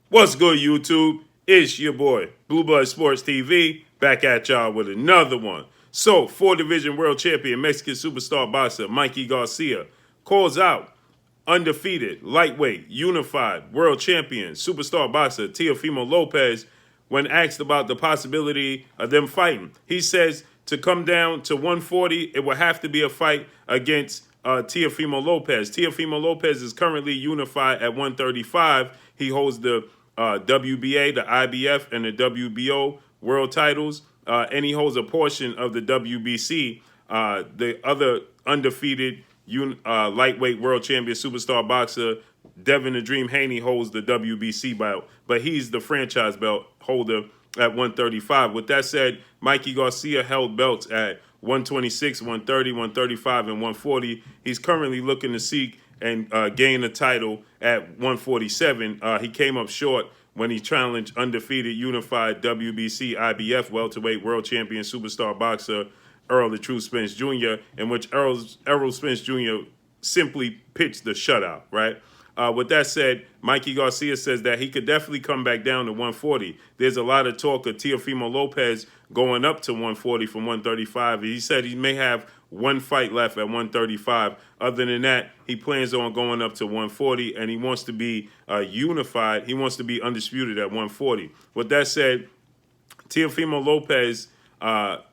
What's good, YouTube? It's your boy, Blue Blood Sports TV, back at y'all with another one. So, four-division world champion, Mexican superstar boxer Mikey Garcia calls out undefeated, lightweight, unified world champion, superstar boxer Teofimo Lopez when asked about the possibility of them fighting. He says to come down to 140, it will have to be a fight against Teofimo Lopez. Teofimo Lopez is currently unified at 135. He holds the WBA, the IBF, and the WBO world titles, and he holds a portion of the WBC, the other undefeated lightweight world champion superstar boxer Devin the Dream Haney holds the WBC belt, but he's the franchise belt holder at 135. With that said, Mikey Garcia held belts at 126, 130, 135, and 140. He's currently looking to seek and gain a title at 147. He came up short when he challenged undefeated unified WBC IBF welterweight world champion superstar boxer Errol the True Spence Jr., in which Errol Spence Jr. simply pitched the shutout, right? With that said, Mikey Garcia says that he could definitely come back down to 140. There's a lot of talk of Teofimo Lopez going up to 140 from 135. He said he may have one fight left at 135. Other than that, he plans on going up to 140, and he wants to be unified. He wants to be undisputed at 140. With that said, Teofimo Lopez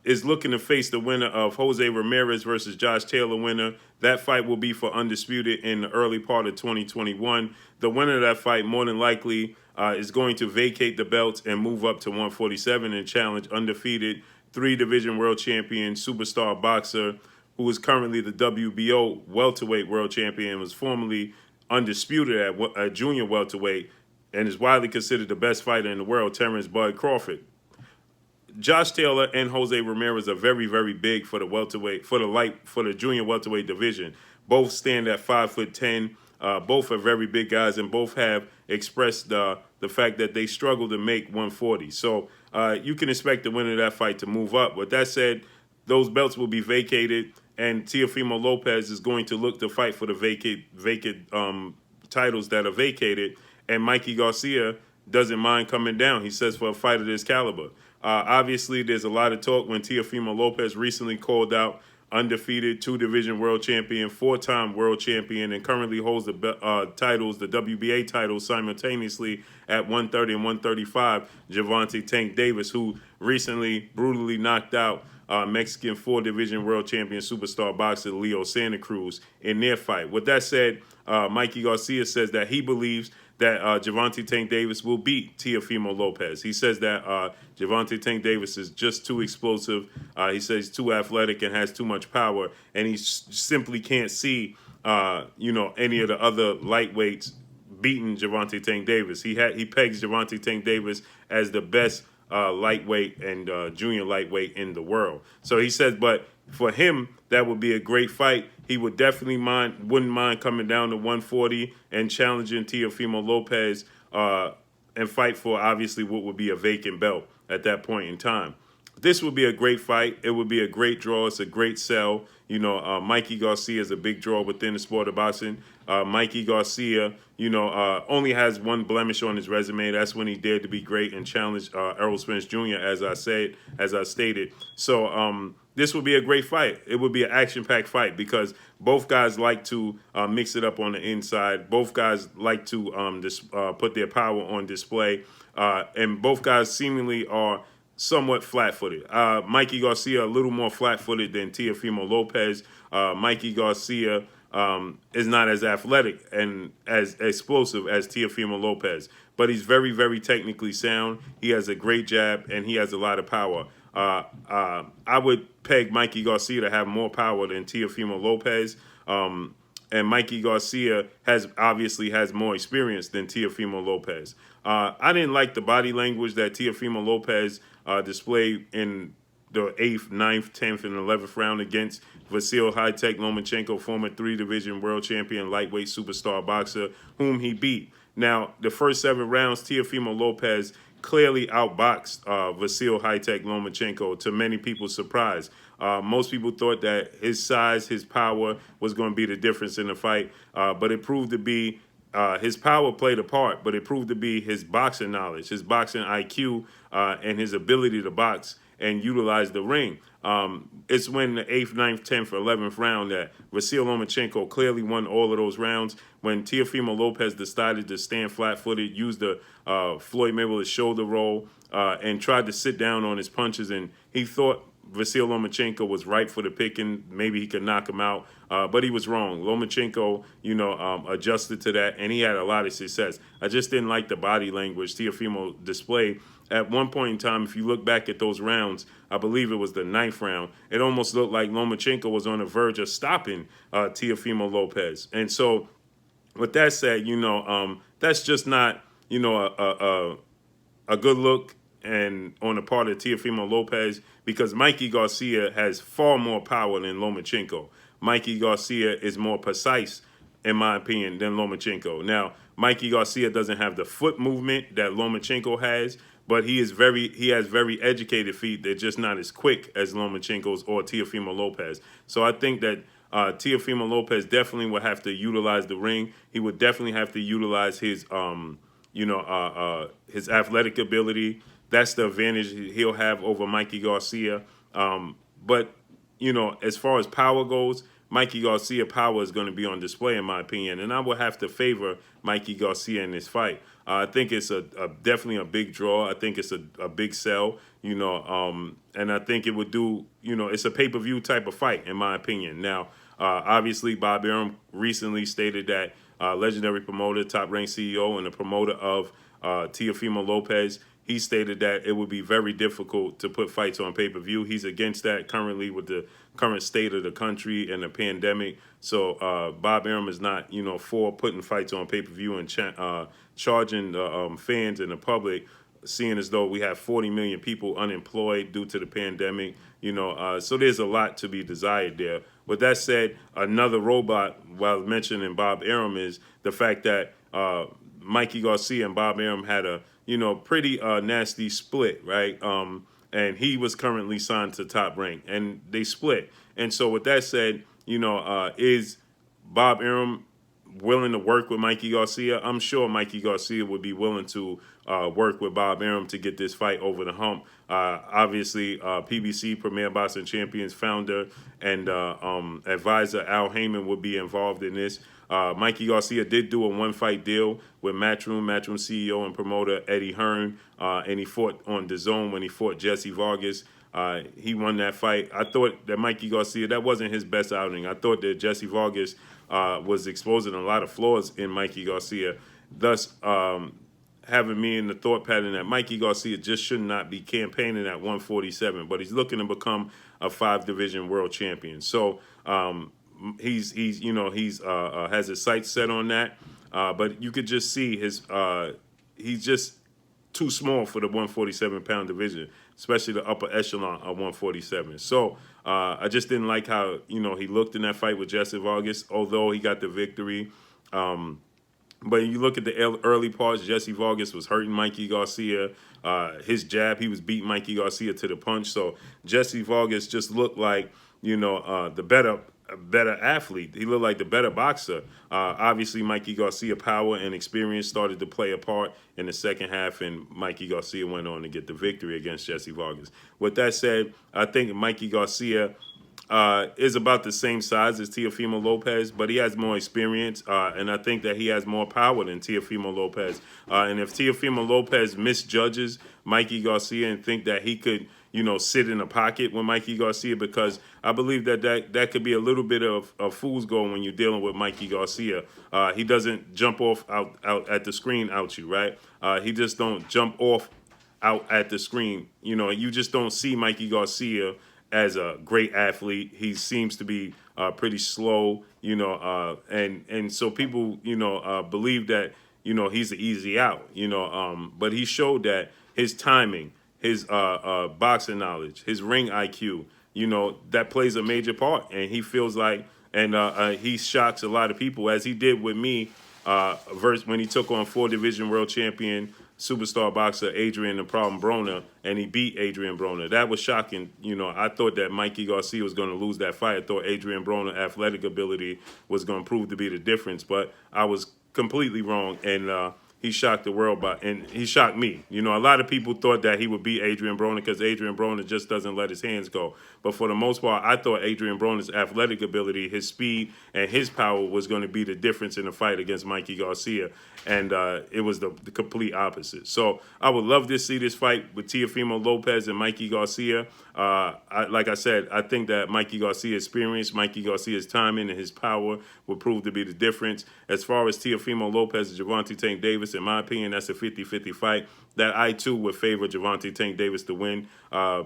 is looking to face the winner of Jose Ramirez versus Josh Taylor winner. That fight will be for undisputed in the early part of 2021. The winner of that fight more than likely is going to vacate the belts and move up to 147 and challenge undefeated three-division world champion superstar boxer who is currently the WBO welterweight world champion and was formerly undisputed at junior welterweight and is widely considered the best fighter in the world, Terrence Bud Crawford. Josh Taylor and Jose Ramirez are very, very big for the welterweight, for the junior welterweight division. Both stand at 5'10". Both are very big guys, and both have expressed the fact that they struggle to make 140. So you can expect the winner of that fight to move up. With that said, those belts will be vacated, and Teofimo Lopez is going to look to fight for the vacant titles that are vacated. And Mikey Garcia doesn't mind coming down. He says for a fight of this caliber. Obviously, there's a lot of talk when Teofimo Lopez recently called out undefeated two-division world champion, four-time world champion, and currently holds the titles, the WBA titles, simultaneously at 130 and 135, Gervonta Tank Davis, who recently brutally knocked out Mexican four-division world champion superstar boxer Leo Santa Cruz in their fight. With that said, Mikey Garcia says that he believes that Gervonta Tank Davis will beat Teofimo Lopez. He says that Gervonta Tank Davis is just too explosive. He says he's too athletic and has too much power, and he simply can't see, any of the other lightweights beating Gervonta Tank Davis. He pegs Gervonta Tank Davis as the best lightweight and junior lightweight in the world. So he says, but for him, that would be a great fight. He would definitely wouldn't mind coming down to 140 and challenging Teofimo Lopez and fight for obviously what would be a vacant belt at that point in time. This would be a great fight. It would be a great draw. It's a great sell. Mikey Garcia is a big draw within the sport of boxing. Mikey Garcia, only has one blemish on his resume. That's when he dared to be great and challenged Errol Spence Jr., as I stated. So this would be a great fight. It would be an action-packed fight because both guys like to mix it up on the inside. Both guys like to put their power on display. And both guys seemingly are somewhat flat-footed. Mikey Garcia a little more flat-footed than Teofimo Lopez. Mikey Garcia is not as athletic and as explosive as Teofimo Lopez, but he's very, very technically sound. He has a great jab, and he has a lot of power. I would peg Mikey Garcia to have more power than Teofimo Lopez. And Mikey Garcia obviously has more experience than Teofimo Lopez. I didn't like the body language that Teofimo Lopez displayed in the 8th, 9th, 10th, and 11th round against Vasil High-Tech Lomachenko, former three-division world champion, lightweight superstar boxer, whom he beat. Now, the first 7 rounds, Teofimo Lopez clearly outboxed Vasil High-Tech Lomachenko, to many people's surprise. Most people thought that his size, his power was going to be the difference in the fight, but it proved to be his power played a part, but it proved to be his boxing knowledge, his boxing IQ, and his ability to box and utilize the ring. It's when the 8th, 9th, 10th, or 11th round that Vasyl Lomachenko clearly won all of those rounds. When Teofimo Lopez decided to stand flat-footed, used the Floyd Mayweather shoulder roll, and tried to sit down on his punches, and he thought Vasyl Lomachenko was ripe for the picking. Maybe he could knock him out, but he was wrong. Lomachenko, adjusted to that, and he had a lot of success. I just didn't like the body language Teofimo displayed. At one point in time, if you look back at those rounds, I believe it was the 9th round, it almost looked like Lomachenko was on the verge of stopping Teofimo Lopez. And so with that said, that's just not, a good look and on the part of Teofimo Lopez, because Mikey Garcia has far more power than Lomachenko. Mikey Garcia is more precise, in my opinion, than Lomachenko. Now, Mikey Garcia doesn't have the foot movement that Lomachenko has, but he has very educated feet. They're just not as quick as Lomachenko's or Teofimo Lopez. So I think that Teofimo Lopez definitely would have to utilize the ring. He would definitely have to utilize his his athletic ability. That's the advantage he'll have over Mikey Garcia. But, as far as power goes, Mikey Garcia power is going to be on display, in my opinion. And I would have to favor Mikey Garcia in this fight. I think it's definitely a big draw. I think it's a big sell, and I think it would do, it's a pay-per-view type of fight, in my opinion. Now, obviously, Bob Arum recently stated that legendary promoter, top-ranked CEO, and the promoter of Teofimo Lopez, he stated that it would be very difficult to put fights on pay-per-view. He's against that currently with the current state of the country and the pandemic. So Bob Arum is not, for putting fights on pay-per-view and charging the fans and the public, seeing as though we have 40 million people unemployed due to the pandemic. So there's a lot to be desired there. With that said, another robot, while mentioning Bob Arum, is the fact that Mikey Garcia and Bob Arum had a pretty nasty split, right? And he was currently signed to Top Rank, and they split. And so with that said, is Bob Arum willing to work with Mikey Garcia? I'm sure Mikey Garcia would be willing to work with Bob Arum to get this fight over the hump. Obviously, PBC, Premier Boxing Champions founder and advisor Al Heyman would be involved in this. Mikey Garcia did do a one-fight deal with Matchroom CEO and promoter Eddie Hearn, and he fought on DAZN when he fought Jesse Vargas. He won that fight. I thought that Mikey Garcia, that wasn't his best outing. I thought that Jesse Vargas was exposing a lot of flaws in Mikey Garcia, thus having me in the thought pattern that Mikey Garcia just should not be campaigning at 147, but he's looking to become a 5-division world champion. So he's has his sights set on that, but you could just see he's just too small for the 147-pound division, especially the upper echelon of 147. So I just didn't like how he looked in that fight with Jesse Vargas, although he got the victory. But you look at the early parts, Jesse Vargas was hurting Mikey Garcia. His jab, he was beating Mikey Garcia to the punch. So Jesse Vargas just looked like the better athlete. He looked like the better boxer. Obviously, Mikey Garcia power and experience started to play a part in the second half, and Mikey Garcia went on to get the victory against Jesse Vargas. With that said, I think Mikey Garcia is about the same size as Teofimo Lopez, but he has more experience, and I think that he has more power than Teofimo Lopez. And if Teofimo Lopez misjudges Mikey Garcia and think that he could sit in a pocket with Mikey Garcia, because I believe that could be a little bit of fool's gold when you're dealing with Mikey Garcia. He doesn't jump off out at the screen out you, right? He just don't jump off out at the screen. You just don't see Mikey Garcia as a great athlete. He seems to be pretty slow, and so people, believe that, he's an easy out, but he showed that his timing, his boxing knowledge, his ring IQ, that plays a major part. And he feels like, and he shocks a lot of people, as he did with me when he took on 4-division world champion superstar boxer Adrian the Problem Broner, and he beat Adrian Broner. That was shocking. I thought that Mikey Garcia was going to lose that fight. I thought Adrian Broner's athletic ability was going to prove to be the difference, but I was completely wrong, and he shocked the world and he shocked me. You know, a lot of people thought that he would beat Adrian Broner because Adrian Broner just doesn't let his hands go. But for the most part, I thought Adrian Broner's athletic ability, his speed, and his power was going to be the difference in the fight against Mikey Garcia, and it was the complete opposite. So I would love to see this fight with Teofimo Lopez and Mikey Garcia. Like I said, I think that Mikey Garcia's experience, Mikey Garcia's timing, and his power would prove to be the difference. As far as Teofimo Lopez and Gervonta Tank Davis, in my opinion, that's a 50-50 fight that I, too, would favor Gervonta Tank Davis to win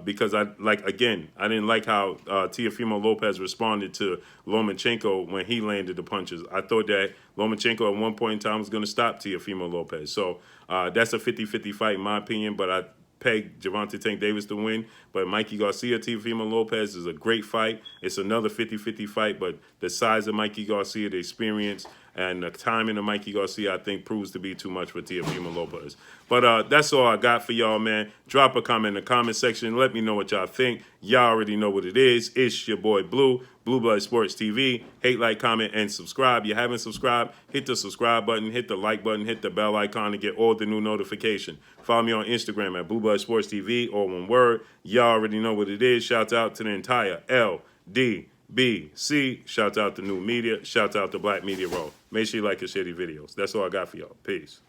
because, I didn't like how Teofimo Lopez responded to Lomachenko when he landed the punches. I thought that Lomachenko at one point in time was going to stop Teofimo Lopez. So that's a 50-50 fight in my opinion, but I peg Gervonta Tank Davis to win. But Mikey Garcia, Teofimo Lopez is a great fight. It's another 50-50 fight, but the size of Mikey Garcia, the experience, and the timing of Mikey Garcia, I think, proves to be too much for Teofimo Lopez. But that's all I got for y'all, man. Drop a comment in the comment section. Let me know what y'all think. Y'all already know what it is. It's your boy Blue, Blue Blood Sports TV. Hate, like, comment, and subscribe. You haven't subscribed, hit the subscribe button, hit the like button, hit the bell icon to get all the new notification. Follow me on Instagram at Blue Blood Sports TV, all one word. Y'all already know what it is. Shout out to the entire LDBC. Shout out to New Media. Shout out to Black Media Row. Make sure you like and share these videos. That's all I got for y'all. Peace.